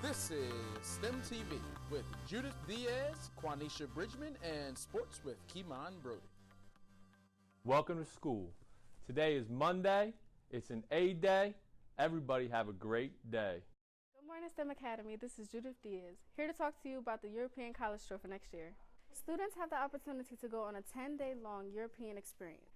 This is StemTv with Judith Diaz, Quanisha Bridgman, and Sports with Keemon Brody. Welcome to school. Today is Monday. It's an A day. Everybody have a great day. Good morning, STEM Academy. This is Judith Diaz, here to talk to you about the European College Tour for next year. Students have the opportunity to go on a 10-day-long European experience.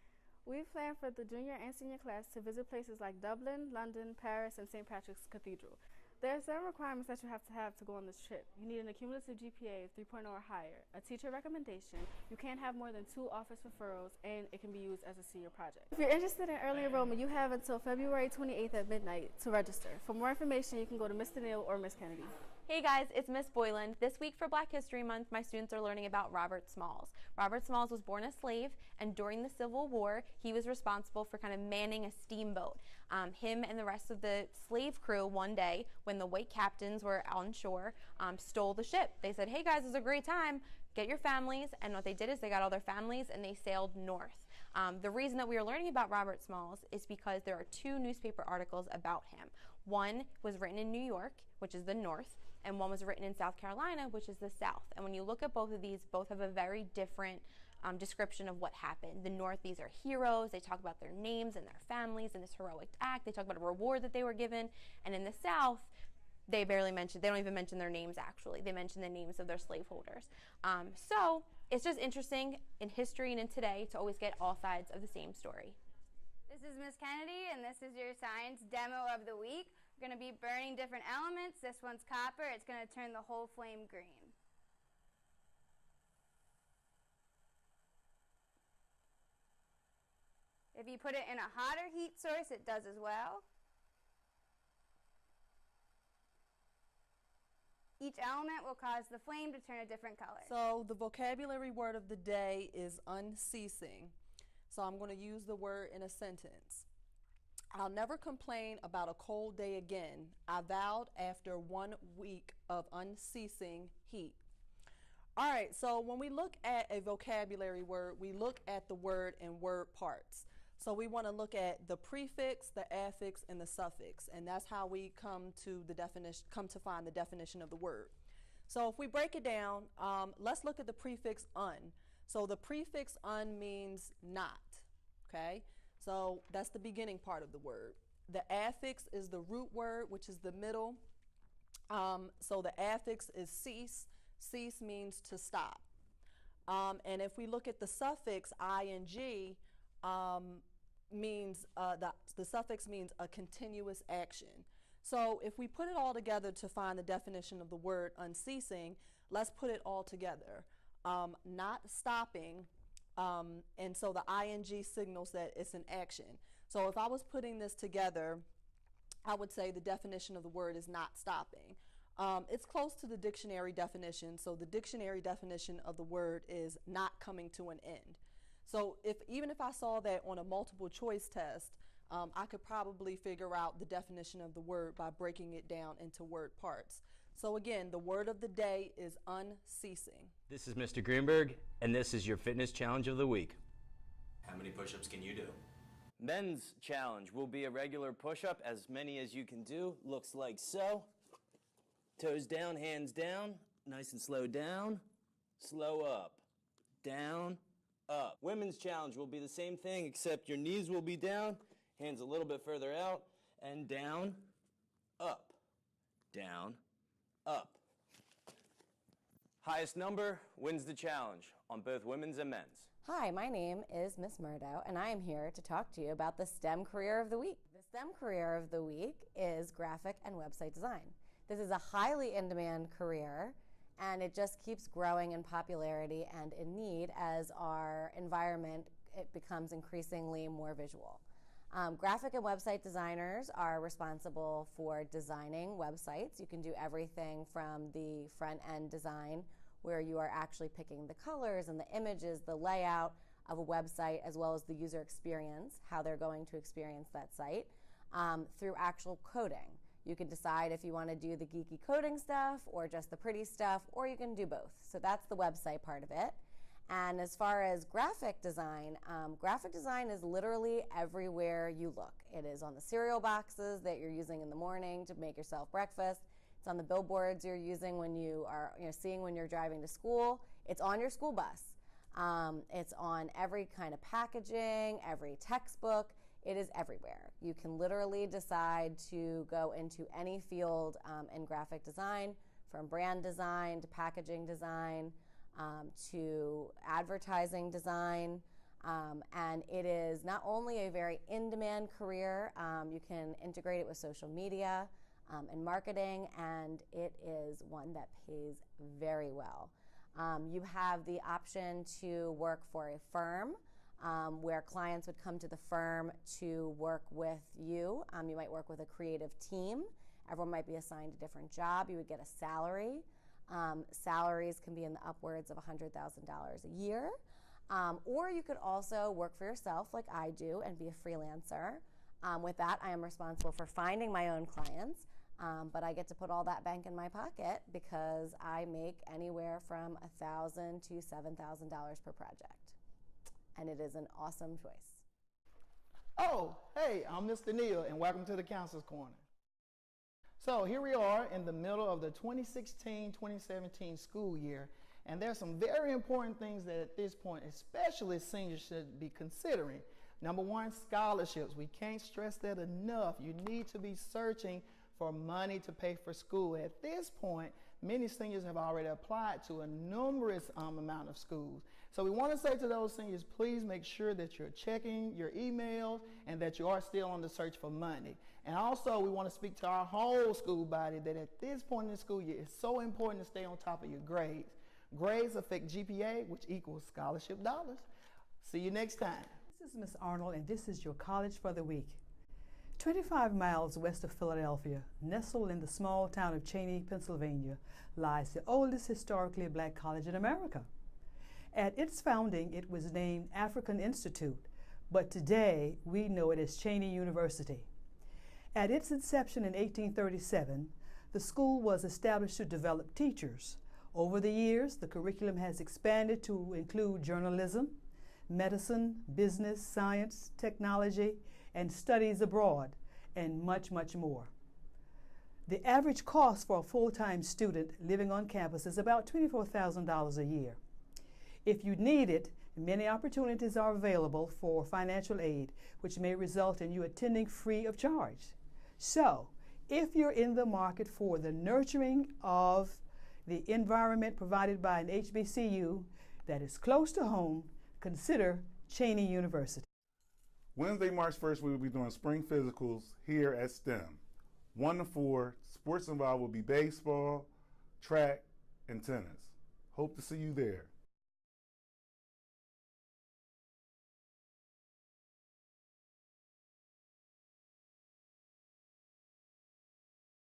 We've planned for the junior and senior class to visit places like Dublin, London, Paris, and St. Patrick's Cathedral. There are several requirements that you have to go on this trip. You need an accumulative GPA of 3.0 or higher, a teacher recommendation, you can't have more than 2 office referrals, and it can be used as a senior project. If you're interested in early enrollment, you have until February 28th at midnight to register. For more information, you can go to Mr. Neal or Ms. Kennedy. Hey guys, it's Miss Boyland. This week for Black History Month, my students are learning about Robert Smalls. Robert Smalls was born a slave, and during the Civil War, he was responsible for kind of manning a steamboat. Him and the rest of the slave crew one day, when the white captains were on shore, stole the ship. They said, hey guys, it's a great time, get your families, and what they did is they got all their families and they sailed north. The reason that we are learning about Robert Smalls is because there are 2 newspaper articles about him. One was written in New York, which is the north, and one was written in South Carolina, which is the south. And when you look at both of these, both have a very different description of what happened. The north, these are heroes. They talk about their names and their families and this heroic act. They talk about a reward that they were given. And in the south, they barely mention, they don't even mention their names actually. They mention the names of their slaveholders. So it's just interesting in history and in today to always get all sides of the same story. This is Miss Kennedy, and this is your science demo of the week. We're going to be burning different elements. This one's copper. It's going to turn the whole flame green. If you put it in a hotter heat source, it does as well. Each element will cause the flame to turn a different color. So the vocabulary word of the day is unceasing. So I'm going to use the word in a sentence. I'll never complain about a cold day again. I vowed after 1 week of unceasing heat. All right, so when we look at a vocabulary word, we look at the word in word parts. So we want to look at the prefix, the affix, and the suffix, and that's how we come to find the definition of the word. So if we break it down, let's look at the prefix un. So the prefix un means not, okay? So that's the beginning part of the word. The affix is the root word, which is the middle. So the affix is cease. Cease means to stop. And if we look at the suffix ing, means the suffix means a continuous action. So if we put it all together to find the definition of the word unceasing, let's put it all together. Not stopping, and so the ing signals that it's an action. So if I was putting this together, I would say the definition of the word is not stopping. It's close to the dictionary definition, so the dictionary definition of the word is not coming to an end. So even if I saw that on a multiple choice test, I could probably figure out the definition of the word by breaking it down into word parts. So again, the word of the day is unceasing. This is Mr. Greenberg, and this is your fitness challenge of the week. How many push-ups can you do? Men's challenge will be a regular push-up, as many as you can do. Looks like so. Toes down, hands down, nice and slow down, slow up, down, up. Women's challenge will be the same thing, except your knees will be down, hands a little bit further out, and down, up, down, up. Highest number wins the challenge on both women's and men's. Hi, my name is Miss Murdo, and I am here to talk to you about the STEM career of the week. The STEM career of the week is graphic and website design. This is a highly in-demand career, and it just keeps growing in popularity and in need as our environment becomes increasingly more visual. Graphic and website designers are responsible for designing websites. You can do everything from the front-end design, where you are actually picking the colors and the images, the layout of a website, as well as the user experience, how they're going to experience that site, through actual coding. You can decide if you want to do the geeky coding stuff or just the pretty stuff, or you can do both. So that's the website part of it. And as far as graphic design is literally everywhere you look. It is on the cereal boxes that you're using in the morning to make yourself breakfast. It's on the billboards you're using when you are seeing when you're driving to school. It's on your school bus. It's on every kind of packaging, every textbook. It is everywhere. You can literally decide to go into any field in graphic design, from brand design to packaging design to advertising design. And it is not only a very in-demand career, you can integrate it with social media and marketing, and it is one that pays very well. You have the option to work for a firm where clients would come to the firm to work with you. You might work with a creative team. Everyone might be assigned a different job. You would get a salary. Salaries can be in the upwards of $100,000 a year. Or you could also work for yourself like I do and be a freelancer. With that, I am responsible for finding my own clients, but I get to put all that bank in my pocket because I make anywhere from $1,000 to $7,000 per project. And it is an awesome choice. Oh, hey, I'm Mr. Neal, and welcome to the Counselor's Corner. So here we are in the middle of the 2016-2017 school year, and there's some very important things that at this point, especially seniors, should be considering. Number one, scholarships. We can't stress that enough. You need to be searching for money to pay for school. At this point, many seniors have already applied to a numerous amount of schools. So we want to say to those seniors, please make sure that you're checking your emails and that you are still on the search for money. And also, we want to speak to our whole school body that at this point in the school year, it's so important to stay on top of your grades. Grades affect GPA, which equals scholarship dollars. See you next time. This is Ms. Arnold, and this is your College for the Week. 25 miles west of Philadelphia, nestled in the small town of Cheney, Pennsylvania, lies the oldest historically black college in America. At its founding, it was named African Institute, but today we know it as Cheney University. At its inception in 1837, the school was established to develop teachers. Over the years, the curriculum has expanded to include journalism, medicine, business, science, technology, and studies abroad, and much, much more. The average cost for a full-time student living on campus is about $24,000 a year. If you need it, many opportunities are available for financial aid, which may result in you attending free of charge. So, if you're in the market for the nurturing of the environment provided by an HBCU that is close to home, consider Cheney University. Wednesday, March 1st, we will be doing spring physicals here at STEM. 1 to 4, sports involved will be baseball, track, and tennis. Hope to see you there.